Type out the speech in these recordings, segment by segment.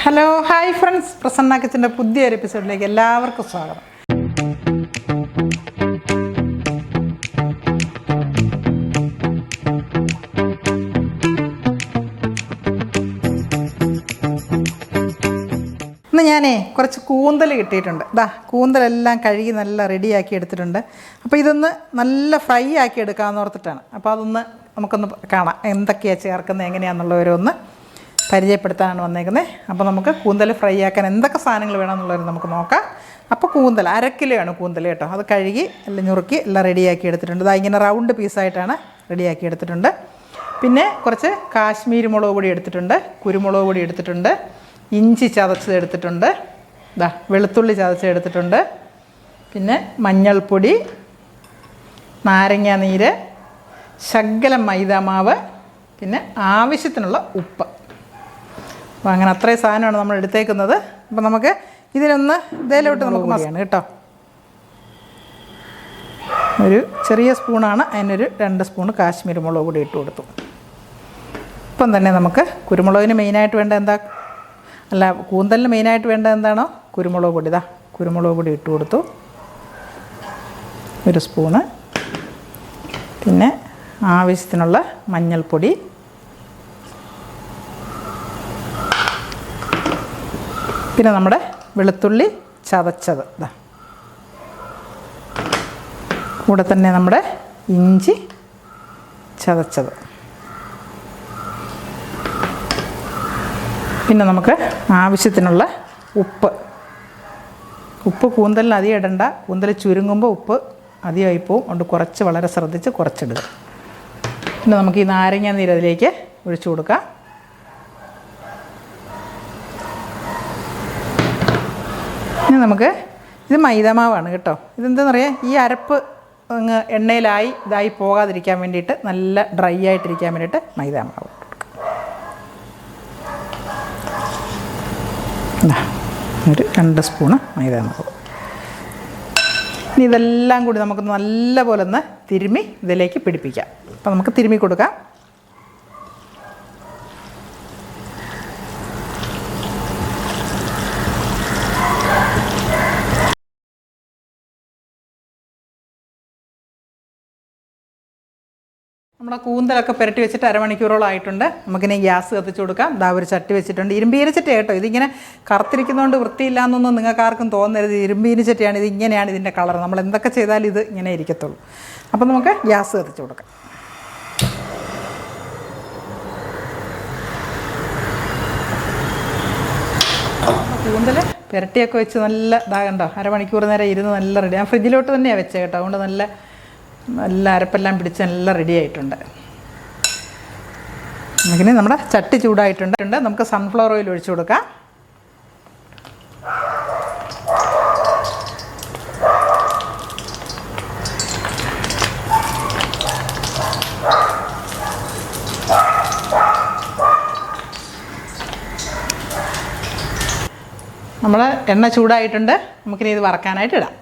Hello hi friends, Prasanna കിച്ചൻ്റെ പുതിയൊരു എപ്പിസോഡിലേക്ക് എല്ലാവർക്കും സ്വാഗതം. ഇന്ന് ഞാനേ കുറച്ച് കൂന്തൽ കിട്ടിയിട്ടുണ്ട്. കൂന്തലെല്ലാം കഴുകി നല്ല റെഡിയാക്കി എടുത്തിട്ടുണ്ട്. അപ്പോൾ ഇതൊന്ന് നല്ല ഫ്രൈ ആക്കി എടുക്കാമെന്ന് ഓർത്തിട്ടാണ്. അപ്പോൾ അതൊന്ന് നമുക്കൊന്ന് കാണാം, എന്തൊക്കെയാണ് ചേർക്കുന്നത് എങ്ങനെയാണെന്നുള്ള ഓരോന്ന് പരിചയപ്പെടുത്താനാണ് വന്നേക്കുന്നത്. അപ്പോൾ നമുക്ക് കൂന്തൽ ഫ്രൈ ആക്കാൻ എന്തൊക്കെ സാധനങ്ങൾ വേണമെന്നുള്ളത് നമുക്ക് നോക്കാം. അപ്പോൾ കൂന്തൽ 1/2 കിലോയാണ് കൂന്തൽ കേട്ടോ. അത് കഴുകി എല്ലാം ഞുറുക്കി എല്ലാം റെഡിയാക്കി എടുത്തിട്ടുണ്ട്. ഇങ്ങനെ റൗണ്ട് പീസായിട്ടാണ് റെഡിയാക്കി എടുത്തിട്ടുണ്ട്. പിന്നെ കുറച്ച് കാശ്മീരി മുളക് പൊടി എടുത്തിട്ടുണ്ട്, കുരുമുളക് പൊടി എടുത്തിട്ടുണ്ട്, ഇഞ്ചി ചതച്ചത് എടുത്തിട്ടുണ്ട്, വെളുത്തുള്ളി ചതച്ചത് എടുത്തിട്ടുണ്ട്, പിന്നെ മഞ്ഞൾപ്പൊടി, നാരങ്ങ നീര്, ശകലം മൈദാമാവ്, പിന്നെ ആവശ്യത്തിനുള്ള ഉപ്പ്. അപ്പോൾ അങ്ങനെ അത്രയും സാധനമാണ് നമ്മൾ എടുത്തേക്കുന്നത്. അപ്പോൾ നമുക്ക് ഇതിനൊന്ന് ഇതേലോട്ട് നമുക്ക് മസാലയാണ് കേട്ടോ. ഒരു ചെറിയ സ്പൂണാണ്, അതിനൊരു 2 സ്പൂൺ കാശ്മീരി മുളക് പൊടി ഇട്ട് കൊടുത്തു. ഇപ്പം തന്നെ നമുക്ക് കുരുമുളകിന് മെയിനായിട്ട് വേണ്ട കൂന്തലിന് മെയിനായിട്ട് വേണ്ട എന്താണോ കുരുമുളക് പൊടി. കുരുമുളക് പൊടി ഇട്ട് കൊടുത്തു 1 സ്പൂണ്. പിന്നെ ആവശ്യത്തിനുള്ള മഞ്ഞൾപ്പൊടി, പിന്നെ നമ്മുടെ വെളുത്തുള്ളി ചതച്ചത്, കൂടെ തന്നെ നമ്മുടെ ഇഞ്ചി ചതച്ചത്, പിന്നെ നമുക്ക് ആവശ്യത്തിനുള്ള ഉപ്പ്. കൂന്തലിന് അധികം ഇടണ്ട, കൂന്തൽ ചുരുങ്ങുമ്പോൾ ഉപ്പ് അധികമായി പോവും. അതുകൊണ്ട് കുറച്ച് വളരെ ശ്രദ്ധിച്ച് കുറച്ചിടുക. പിന്നെ നമുക്ക് ഈ നാരങ്ങ നീര് അതിലേക്ക് ഒഴിച്ചു കൊടുക്കാം. ഇനി നമുക്ക് ഇത് മൈദാമാവാണ് കേട്ടോ. ഇതെന്താണെന്ന് അറിയാം, ഈ അരപ്പ് അങ്ങ് എണ്ണയിലായി ഇതായി പോകാതിരിക്കാൻ വേണ്ടിയിട്ട്, നല്ല ഡ്രൈ ആയിട്ടിരിക്കാൻ വേണ്ടിയിട്ട് മൈദാമാവ് ഒരു 2 സ്പൂണ് മൈദാമാവ്. ഇനി ഇതെല്ലാം കൂടി നമുക്ക് നല്ലപോലെ ഒന്ന് തിരുമ്മി ഇതിലേക്ക് പിടിപ്പിക്കാം. അപ്പോൾ നമുക്ക് തിരുമ്മി കൊടുക്കാം. നമ്മുടെ കൂന്തലൊക്കെ പുരട്ടി വെച്ചിട്ട് 1/2 മണിക്കൂറോളം ആയിട്ടുണ്ട്. നമുക്കിനി ഗ്യാസ് കത്തിച്ച് കൊടുക്കാം. ഒരു ചട്ടി വെച്ചിട്ടുണ്ട്. ഇരുമ്പീന ചട്ടി കേട്ടോ. ഇതിങ്ങനെ കറുത്തിരിക്കുന്നതുകൊണ്ട് വൃത്തിയില്ല എന്നൊന്നും നിങ്ങൾക്ക് ആർക്കും തോന്നരുത്. ഇരുമ്പീന ചട്ടിയാണ്, ഇതിങ്ങനെയാണ് ഇതിൻ്റെ കളർ. നമ്മൾ എന്തൊക്കെ ചെയ്താലും ഇത് ഇങ്ങനെ ഇരിക്കത്തുള്ളൂ. അപ്പം നമുക്ക് ഗ്യാസ് കത്തിച്ച് കൊടുക്കാം. കൂന്തൽ പുരട്ടിയൊക്കെ വെച്ച് നല്ല കണ്ടോ, 1/2 മണിക്കൂർ നേരം ഇരുന്ന് നല്ല റെഡി. ഞാൻ ഫ്രിഡ്ജിലോട്ട് തന്നെയാണ് വെച്ചത് കേട്ടോ. അതുകൊണ്ട് നല്ല അരപ്പെല്ലാം പിടിച്ച് നല്ല റെഡി ആയിട്ടുണ്ട്. നമുക്കിനി നമ്മുടെ ചട്ടി ചൂടായിട്ടുണ്ട്. നമുക്ക് സൺഫ്ലവർ ഓയിൽ ഒഴിച്ചു കൊടുക്കാം. നമ്മൾ എണ്ണ ചൂടായിട്ടുണ്ട്. നമുക്കിനി ഇത് വറക്കാനായിട്ട് ഇടാം.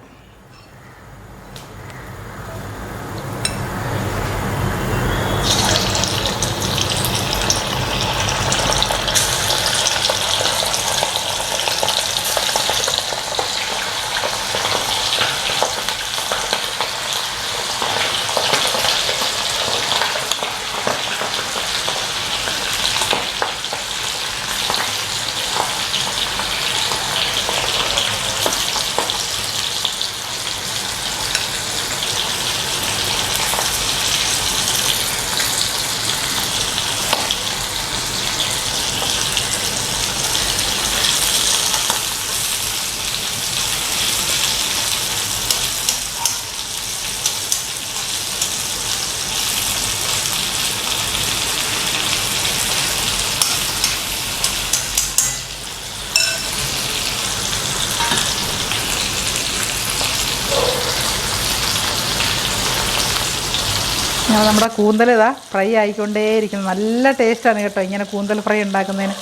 നമ്മുടെ കൂന്തൽ ഫ്രൈ ആയിക്കൊണ്ടേയിരിക്കുന്നു. നല്ല ടേസ്റ്റാണ് കേട്ടോ ഇങ്ങനെ കൂന്തൽ ഫ്രൈ ഉണ്ടാക്കുന്നതിന്.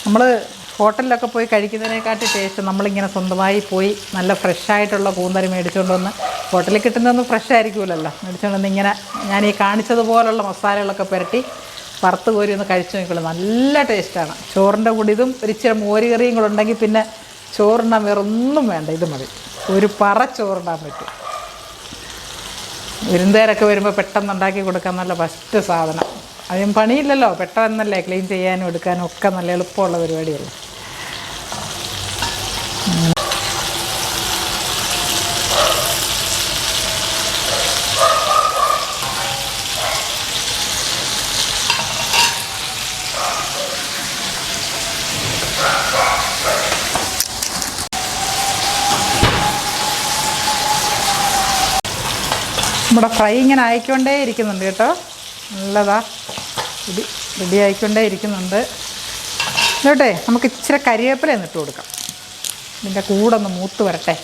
നമ്മൾ ഹോട്ടലിലൊക്കെ പോയി കഴിക്കുന്നതിനെക്കാട്ടി ടേസ്റ്റ് നമ്മളിങ്ങനെ സ്വന്തമായി പോയി നല്ല ഫ്രഷായിട്ടുള്ള കൂന്തൽ മേടിച്ചുകൊണ്ട് വന്ന്, ഹോട്ടലിൽ കിട്ടുന്നതൊന്നും ഫ്രഷ് ആയിരിക്കുമല്ലോ, മേടിച്ചുകൊണ്ട് വന്ന് ഇങ്ങനെ ഞാൻ ഈ കാണിച്ചതുപോലുള്ള മസാലകളൊക്കെ പുരട്ടി വറുത്ത് കോരി ഒന്ന് കഴിച്ചു നോക്കിക്കോളൂ. നല്ല ടേസ്റ്റാണ്. ചോറിൻ്റെ കൂടി ഇതും ഒരിച്ചിരി മോര് കറിയും കൂടെ ഉണ്ടെങ്കിൽ പിന്നെ ചോറുണ്ടാൻ വേറെ ഒന്നും വേണ്ട, ഇത് മതി. ഒരു പറ ചോറിടാൻ പറ്റും. വിരുന്നുകാരൊക്കെ വരുമ്പോൾ പെട്ടെന്ന് ഉണ്ടാക്കി കൊടുക്കാൻ നല്ല ഫസ്റ്റ് സാധനം. അതിനും പണിയില്ലല്ലോ, പെട്ടെന്നല്ലേ ക്ലീൻ ചെയ്യാനും എടുക്കാനും ഒക്കെ നല്ല എളുപ്പമുള്ള പരിപാടിയല്ലേ. നമ്മുടെ ഫ്രൈ ഇങ്ങനെ ആയിക്കൊണ്ടേ ഇരിക്കുന്നുണ്ട് കേട്ടോ. നല്ലതാ, ഇത് റെഡി ആയിക്കൊണ്ടേ ഇരിക്കുന്നുണ്ട്. കേട്ടെ, നമുക്ക് ഇച്ചിരി കരിവേപ്പില ഇട്ട് കൊടുക്കാം. ഇതിൻ്റെ കൂടെ ഒന്ന് മൂത്ത് വരട്ടെ.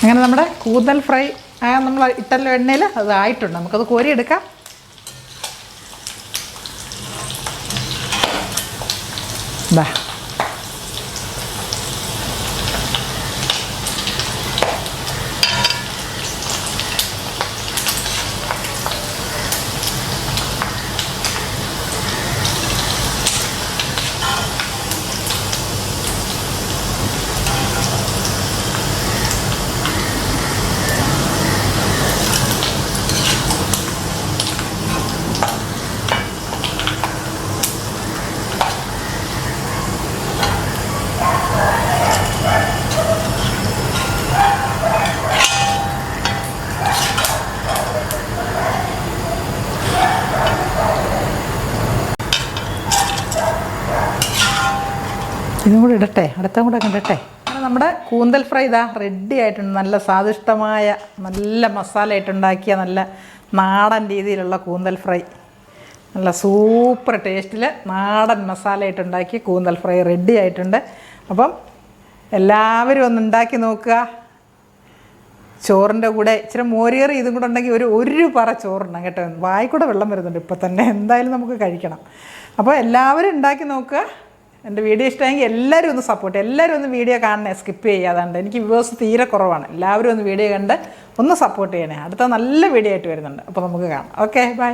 അങ്ങനെ നമ്മുടെ കൂന്തൽ ഫ്രൈ നമ്മൾ ഇട്ടല്ലോ എണ്ണയിൽ, അത് ആയിട്ടുണ്ട്. നമുക്കത് കോരിയെടുക്കാം. ബാ, ഇതും കൂടെ ഇടട്ടെ, അടുത്തും കൂടെ ഇടട്ടെ. നമ്മുടെ കൂന്തൽ ഫ്രൈ ഇതാ റെഡി ആയിട്ടുണ്ട്. നല്ല സ്വാദിഷ്ടമായ, നല്ല മസാല ഇട്ടുണ്ടാക്കിയ നല്ല നാടൻ രീതിയിലുള്ള കൂന്തൽ ഫ്രൈ. നല്ല സൂപ്പർ ടേസ്റ്റിൽ നാടൻ മസാല ഇട്ടുണ്ടാക്കിയ കൂന്തൽ ഫ്രൈ റെഡി ആയിട്ടുണ്ട്. അപ്പം എല്ലാവരും ഒന്ന് ഉണ്ടാക്കി നോക്കുക. ചോറിൻ്റെ കൂടെ ഇച്ചിരി മോരുകറി ഇതും കൂടെ ഉണ്ടെങ്കിൽ ഒരു പറ ചോറുണ്ടാകും കേട്ടോ. വായിക്കൂടെ വെള്ളം വരുന്നുണ്ട് ഇപ്പം തന്നെ. എന്തായാലും നമുക്ക് കഴിക്കണം. അപ്പോൾ എല്ലാവരും ഉണ്ടാക്കി നോക്കുക. എൻ്റെ വീഡിയോ ഇഷ്ടമായെങ്കിൽ എല്ലാവരും ഒന്ന് സപ്പോർട്ട് ചെയ്യുക. എല്ലാവരും ഒന്ന് വീഡിയോ കാണണേ, സ്കിപ്പ് ചെയ്യാതാണ്ട്. എനിക്ക് വ്യൂവേഴ്സ് തീരെ കുറവാണ്. എല്ലാവരും ഒന്ന് വീഡിയോ കണ്ട് ഒന്ന് സപ്പോർട്ട് ചെയ്യണേ. അടുത്ത നല്ല വീഡിയോ ആയിട്ട് വരുന്നുണ്ട്. അപ്പോൾ നമുക്ക് കാണാം. Okay, by.